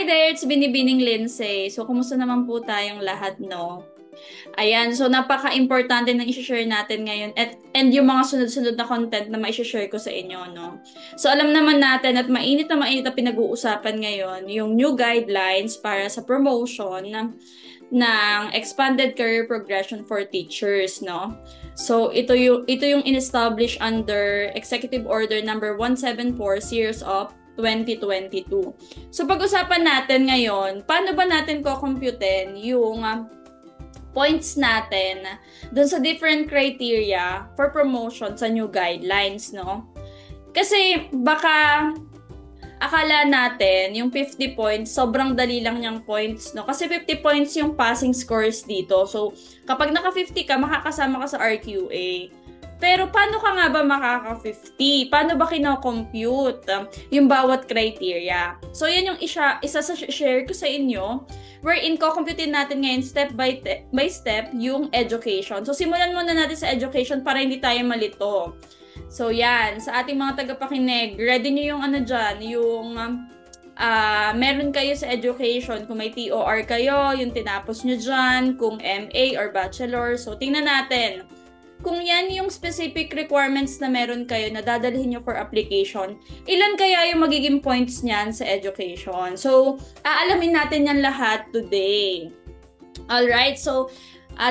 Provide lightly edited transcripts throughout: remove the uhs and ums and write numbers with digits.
there, it's Binibining Lindsay. So, kumusta naman po tayong lahat, no? Ayan, so napaka-importante ng i-share natin ngayon and yung mga sunod-sunod na content na ma-share ko sa inyo, no? So, alam naman natin at mainit na pinag-uusapan ngayon yung new guidelines para sa promotion ng expanded career progression for teachers, no? So, ito yung in-establish under Executive Order number 174 Series of 2022. So, pag-usapan natin ngayon, paano ba natin ko-computein yung points natin dun sa different criteria for promotion sa new guidelines, no? Kasi baka akala natin yung 50 points, sobrang dali lang niyang points, no? Kasi 50 points yung passing scores dito. So, kapag naka-50 ka, makakasama ka sa RQA. Pero paano ka nga ba makaka-50? Paano ba kino-compute yung bawat criteria? So, yan yung isa sa share ko sa inyo wherein ko-computein natin ngayon step by step yung education. So, simulan muna natin sa education para hindi tayo malito. So, yan. Sa ating mga tagapakinig, ready nyo yung dyan, yung meron kayo sa education. Kung may TOR kayo, yung tinapos nyo dyan, kung MA or Bachelor. So, tingnan natin. Kung yan yung specific requirements na meron kayo na dadalhin nyo for application, ilan kaya yung magiging points niyan sa education? So, aalamin natin yan lahat today. Alright, so,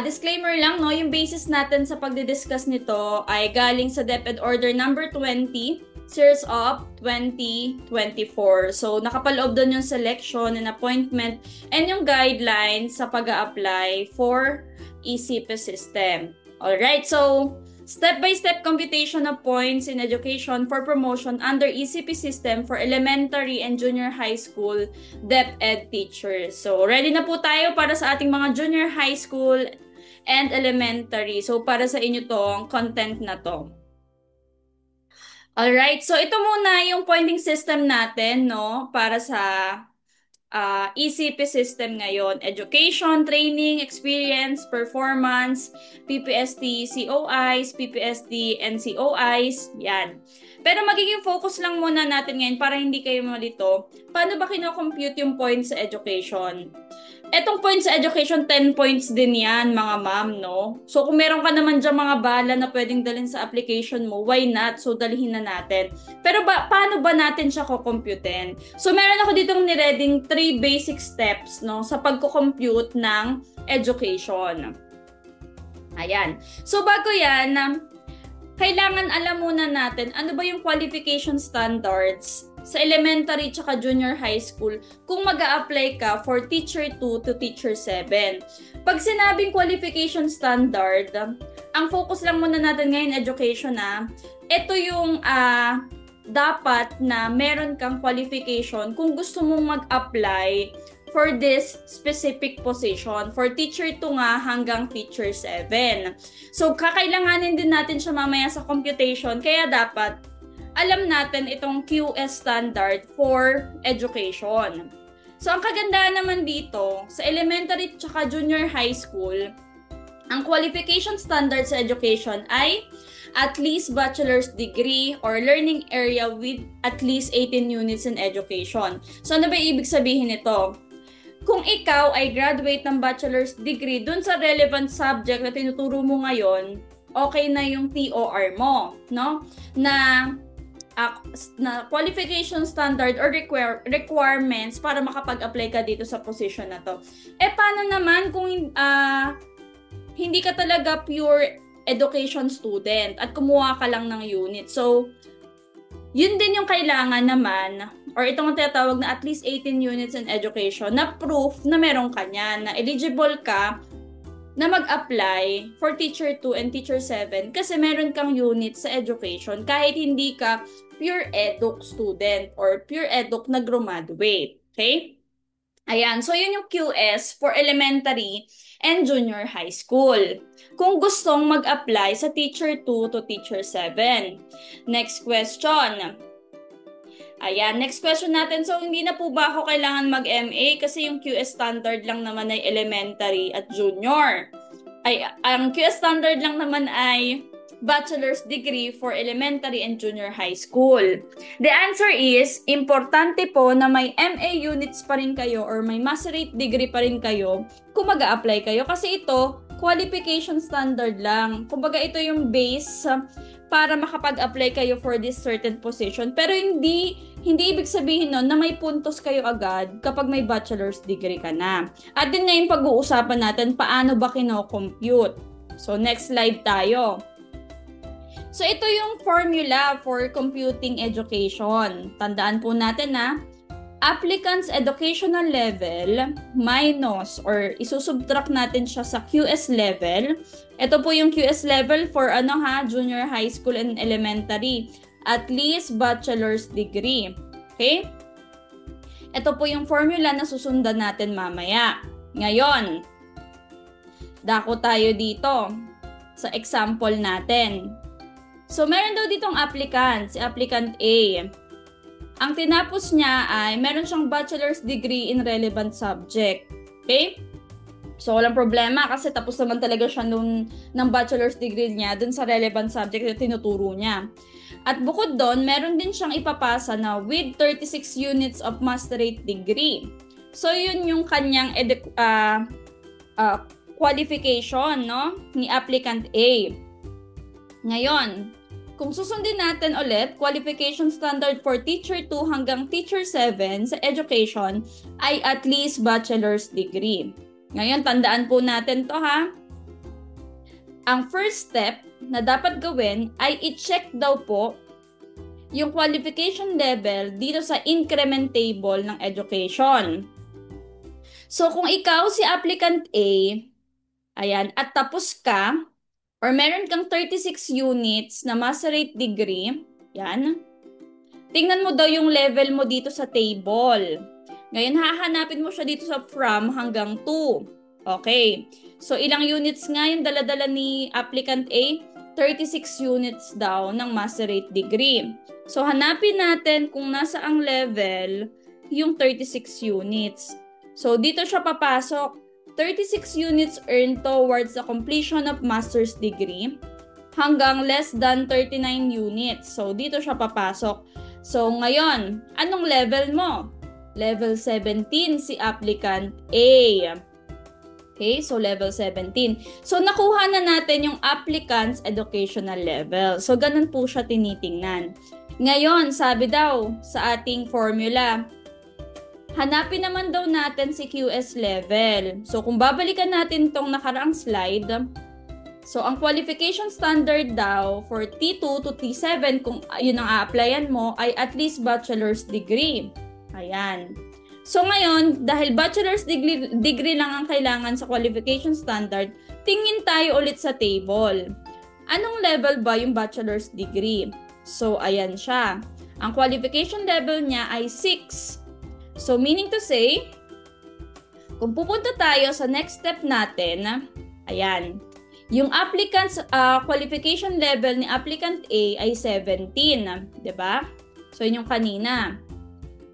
disclaimer lang, no, yung basis natin sa pagdidiscuss nito ay galing sa DepEd Order number 20, Series of 2024. So, nakapaloob doon yung selection and appointment and yung guidelines sa pag-a-apply for ECP system. Alright, so step-by-step computation of points in education for promotion under ECP system for elementary and junior high school DepEd teachers. So, ready na po tayo para sa ating mga junior high school and elementary. So, para sa inyo tong content na to. Alright, so ito muna yung pointing system natin, no, para sa ECP system ngayon. Education, training, experience, performance, PPST COIs, PPST NCOIs, yan. Pero magiging focus lang muna natin ngayon para hindi kayo malito. Paano ba kino-compute yung points sa education? Etong points sa education, 10 points din yan, mga ma'am, no? So, kung meron ka naman dyan mga bala na pwedeng dalhin sa application mo, why not? So, dalhin na natin. Pero paano ba natin siya kukomputin? So, meron ako ditong nireading 3 basic steps, no, sa pagko-compute ng education. Ayan. So, bago yan, kailangan alam muna natin ano ba yung qualification standards sa elementary tsaka junior high school kung mag-a-apply ka for teacher 2 to teacher 7. Pag sinabing qualification standard, ang focus lang muna natin ngayon education ito yung dapat na meron kang qualification kung gusto mong mag-apply for this specific position. For teacher 2 nga hanggang teacher 7. So, kakailanganin din natin siya mamaya sa computation. Kaya dapat alam natin itong QS standard for education. So, ang kagandahan naman dito, sa elementary tsaka junior high school, ang qualification standard sa education ay at least bachelor's degree or learning area with at least 18 units in education. So, ano ba ibig sabihin nito? Kung ikaw ay graduate ng bachelor's degree dun sa relevant subject na tinuturo mo ngayon, okay na yung TOR mo, no? Na qualification standard or requirements para makapag-apply ka dito sa position na to. Paano naman kung hindi ka talaga pure education student at kumuha ka lang ng unit? So, yun din yung kailangan naman, or itong tinatawag na at least 18 units in education, na proof na meron ka niyan, na eligible ka na mag-apply for teacher 2 and teacher 7 kasi meron kang unit sa education kahit hindi ka pure eduk student or pure eduk na graduate. Okay? Ayan. So, yun yung QS for elementary and junior high school. Kung gustong mag-apply sa teacher 2 to teacher 7. Next question. Ayan, next question natin. So, hindi na po ba ako kailangan mag-MA kasi yung QS standard lang naman ay elementary at junior. Ang QS standard lang naman ay bachelor's degree for elementary and junior high school? The answer is, importante po na may MA units pa rin kayo or may masterate degree pa rin kayo kung mag-a-apply kayo. Kasi ito, qualification standard lang. Kumbaga ito yung base para makapag-apply kayo for this certain position. Pero hindi ibig sabihin nun na may puntos kayo agad kapag may bachelor's degree ka na. At din ngayon pag-uusapan natin paano ba kino-compute. So next slide tayo. So, ito yung formula for computing education. Tandaan po natin na applicant's educational level minus or isusubtract natin siya sa QS level. Ito po yung QS level for junior high school and elementary. At least bachelor's degree. Okay? Ito po yung formula na susundan natin mamaya. Ngayon, dako tayo dito sa example natin. So, meron daw ditong applicant, si applicant A. Ang tinapos niya ay meron siyang bachelor's degree in relevant subject. Okay? So, walang problema kasi tapos naman talaga siya ng bachelor's degree niya dun sa relevant subject na tinuturo niya. At bukod doon, meron din siyang ipapasa na with 36 units of masterate degree. So, yun yung kanyang qualification, no, ni applicant A. Ngayon, kung susundin natin ulit, qualification standard for teacher 2 hanggang teacher 7 sa education ay at least bachelor's degree. Ngayon, tandaan po natin to ha. Ang first step na dapat gawin ay i-check daw po yung qualification level dito sa increment table ng education. So, kung ikaw si applicant A, ayan, at tapos ka, or meron kang 36 units na masterate degree, yan. Tingnan mo daw yung level mo dito sa table. Ngayon, hahanapin mo siya dito sa from hanggang to. Okay. So, ilang units nga yung daladala ni applicant A? 36 units daw ng masterate degree. So, hanapin natin kung nasa ang level yung 36 units. So, dito siya papasok. 36 units earned towards the completion of master's degree hanggang less than 39 units. So, dito siya papasok. So, ngayon, anong level mo? Level 17 si applicant A. Okay, so level 17. So, nakuha na natin yung applicant's educational level. So, ganun po siya tinitingnan. Ngayon, sabi daw sa ating formula, hanapin naman daw natin si QS level. So, kung babalikan natin tong nakaraang slide, so, ang qualification standard daw for T2 to T7, kung yun ang a-applyan mo, ay at least bachelor's degree. Ayan. So, ngayon, dahil bachelor's degree lang ang kailangan sa qualification standard, tingin tayo ulit sa table. Anong level ba yung bachelor's degree? So, ayan siya. Ang qualification level niya ay 6. So, meaning to say, kung pupunta tayo sa next step natin, ayan, yung applicant's qualification level ni applicant A ay 17, diba? So, yun yung kanina.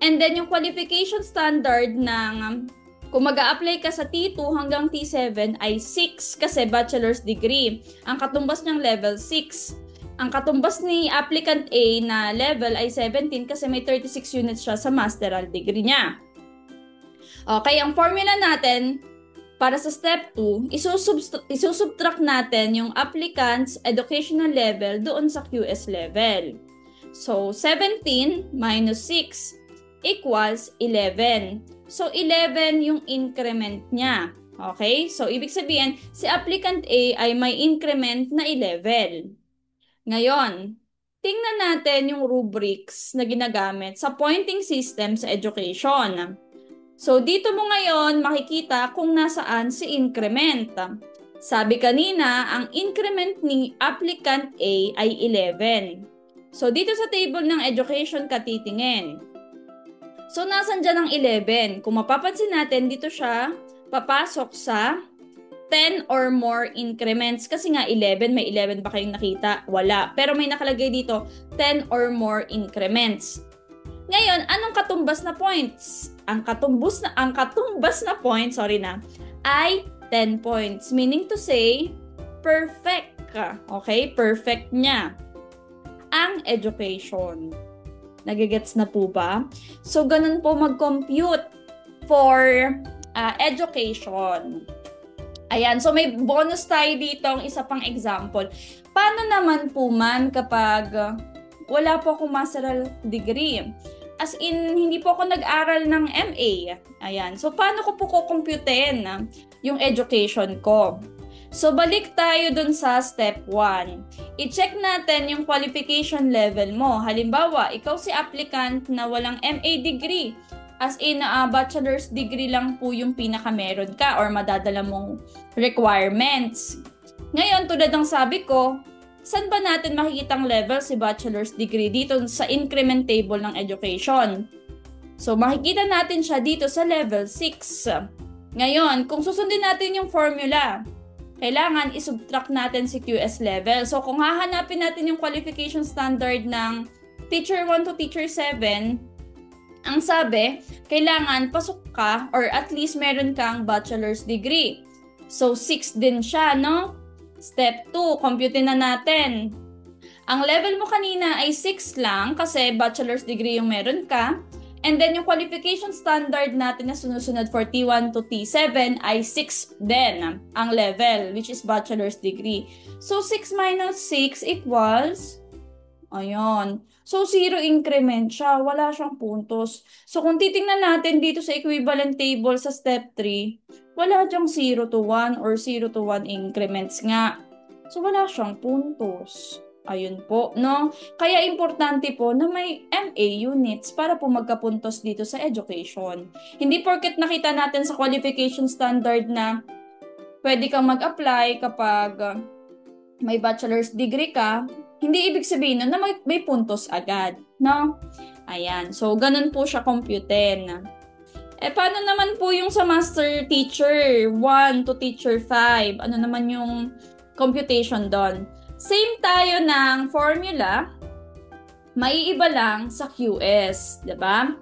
And then, yung qualification standard ng, kung mag-a-apply ka sa T2 hanggang T7 ay 6 kasi bachelor's degree. Ang katumbas niyang level 6. Ang katumbas ni applicant A na level ay 17 kasi may 36 units siya sa masteral degree niya. Okay, ang formula natin para sa step 2, isusubtract natin yung applicant's educational level doon sa QS level. So, 17 minus 6 equals 11. So, 11 yung increment niya. Okay, so ibig sabihin, si applicant A ay may increment na 11. Ngayon, tingnan natin yung rubrics na ginagamit sa pointing system sa education. So, dito mo ngayon makikita kung nasaan si increment. Sabi kanina, ang increment ni applicant A ay 11. So, dito sa table ng education ka titingin. So, nasan dyan ang 11? Kung mapapansin natin, dito siya papasok sa 10 or more increments. Kasi nga 11, may 11 ba kayong nakita? Wala. Pero may nakalagay dito, 10 or more increments. Ngayon, anong katumbas na points? Ang katumbas na points, ay 10 points. Meaning to say, perfect okay, perfect niya ang education. Nagigets na po ba? So, ganun po mag-compute for education. Ayan, so may bonus tayo dito, ang isa pang example. Paano naman po man kapag wala po akong masteral degree? As in, hindi po ako nag-aral ng MA. Ayan, so paano ko po kukumputin yung education ko? So, balik tayo dun sa step 1. I-check natin yung qualification level mo. Halimbawa, ikaw si applicant na walang MA degree. As in, bachelor's degree lang po yung pinaka-meron ka or madadala mong requirements. Ngayon, tulad ng sabi ko, saan ba natin makikitang level si bachelor's degree? Dito sa increment table ng education. So, makikita natin siya dito sa level 6. Ngayon, kung susundin natin yung formula, kailangan isubtract natin si QS level. So, kung hahanapin natin yung qualification standard ng Teacher 1 to Teacher 7, ang sabi, kailangan pasok ka or at least meron kang bachelor's degree. So, 6 din siya, no? Step 2, compute na natin. Ang level mo kanina ay 6 lang kasi bachelor's degree yung meron ka. And then, yung qualification standard natin na sunusunod for T1 to T7 ay 6 din ang level, which is bachelor's degree. So, 6 minus 6 equals, ayun. So, 0 increment siya. Wala siyang puntos. So, kung titingnan natin dito sa equivalent table sa step 3, wala diyang 0 to 1 or 0 to 1 increments nga. So, wala siyang puntos. Ayun po, no? Kaya importante po na may MA units para po magkapuntos dito sa education. Hindi porket nakita natin sa qualification standard na pwede kang mag-apply kapag may bachelor's degree ka, hindi ibig sabihin na may puntos agad, no? Ayan, so ganun po siya computin. Paano naman po yung sa master teacher 1 to teacher 5? Ano naman yung computation doon? Same tayo ng formula, maiiba lang sa QS, diba?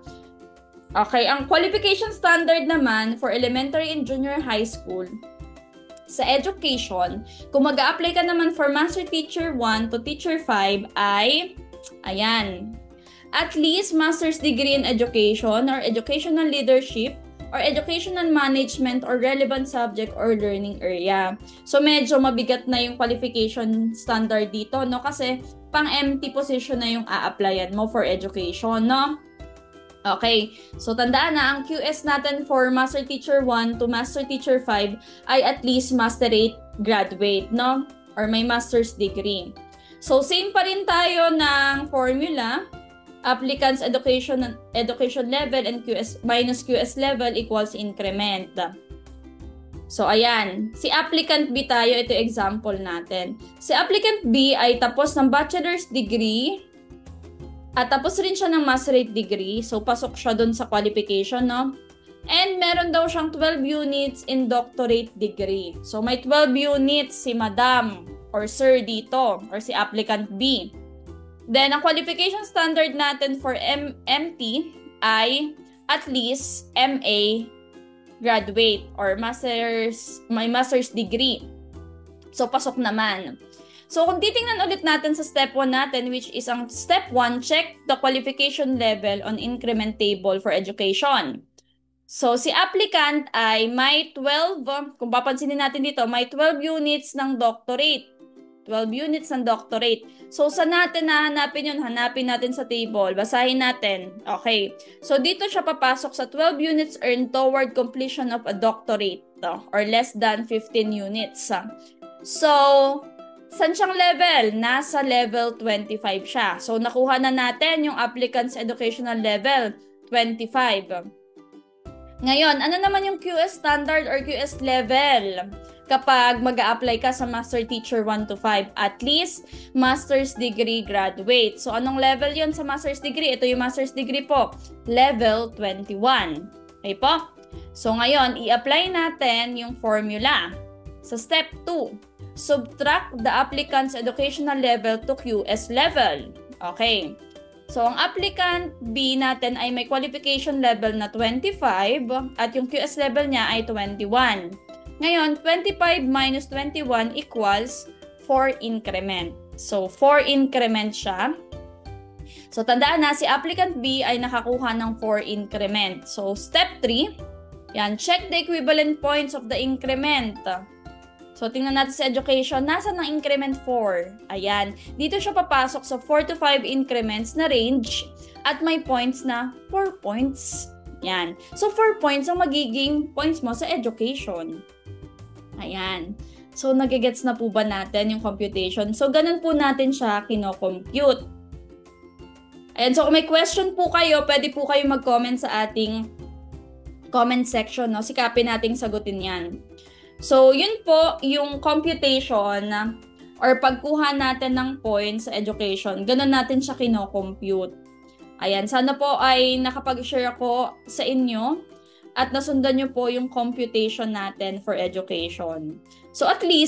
Okay, ang qualification standard naman for elementary and junior high school, sa education, kung mag-a-apply ka naman for master teacher 1 to teacher 5 ay, ayan, at least master's degree in education or educational leadership or educational management or relevant subject or learning area. So, medyo mabigat na yung qualification standard dito, no? Kasi, pang-empty position na yung a-applyan mo for education, no? Okay. So, tandaan na, ang QS natin for Master Teacher 1 to Master Teacher 5 ay at least masterate graduate, no? Or may master's degree. So, same pa rin tayo ng formula. Applicant's education level and QS minus QS level equals increment. So, ayan. Si applicant B tayo, ito example natin. Si applicant B ay tapos ng bachelor's degree at tapos rin siya ng masterate degree. So, pasok siya dun sa qualification, no? And meron daw siyang 12 units in doctorate degree. So, may 12 units si madam or sir dito or si applicant B. Then, ang qualification standard natin for MT ay at least MA graduate or may master's degree. So, pasok naman. So, kung titingnan ulit natin sa step 1 natin, which is ang step 1, check the qualification level on increment table for education. So, si applicant ay may 12, kung papansinin natin dito, may 12 units ng doctorate. 12 units ng doctorate. So, saan natin nahanapin yun? Hanapin natin sa table. Basahin natin. Okay. So, dito siya papasok sa 12 units earned toward completion of a doctorate or less than 15 units. So, saan siyang level? Nasa level 25 siya. So, nakuha na natin yung applicant's educational level, 25. Ngayon, ano naman yung QS standard or QS level? Kapag mag-a-apply ka sa Master Teacher 1 to 5, at least Master's Degree graduate. So, anong level yon sa Master's Degree? Ito yung Master's Degree po. Level 21. Okay po? So, ngayon, i-apply natin yung formula. Sa step 2, subtract the applicant's educational level to QS level. Okay. So, ang applicant B natin ay may qualification level na 25 at yung QS level niya ay 21. Ngayon, 25 minus 21 equals 4 increment. So, 4 increment siya. So, tandaan na, si applicant B ay nakakuha ng 4 increment. So, step 3, yan, check the equivalent points of the increment. So, tingnan natin sa education, nasa ng increment 4? Ayan, dito siya papasok sa 4 to 5 increments na range at may points na 4 points. Yan. So, 4 points ang magiging points mo sa education. Ayan. So, nagigets na po ba natin yung computation? So, ganun po natin siya kino-compute. Ayan. So, kung may question po kayo, pwede po kayo mag-comment sa ating comment section. No? Sikapin nating sagutin yan. So, yun po yung computation or pagkuha natin ng points sa education. Ganun natin siya kino-compute. Ayan, sana po ay nakapag-share ako sa inyo at nasundan nyo po yung computation natin for education. So, at least,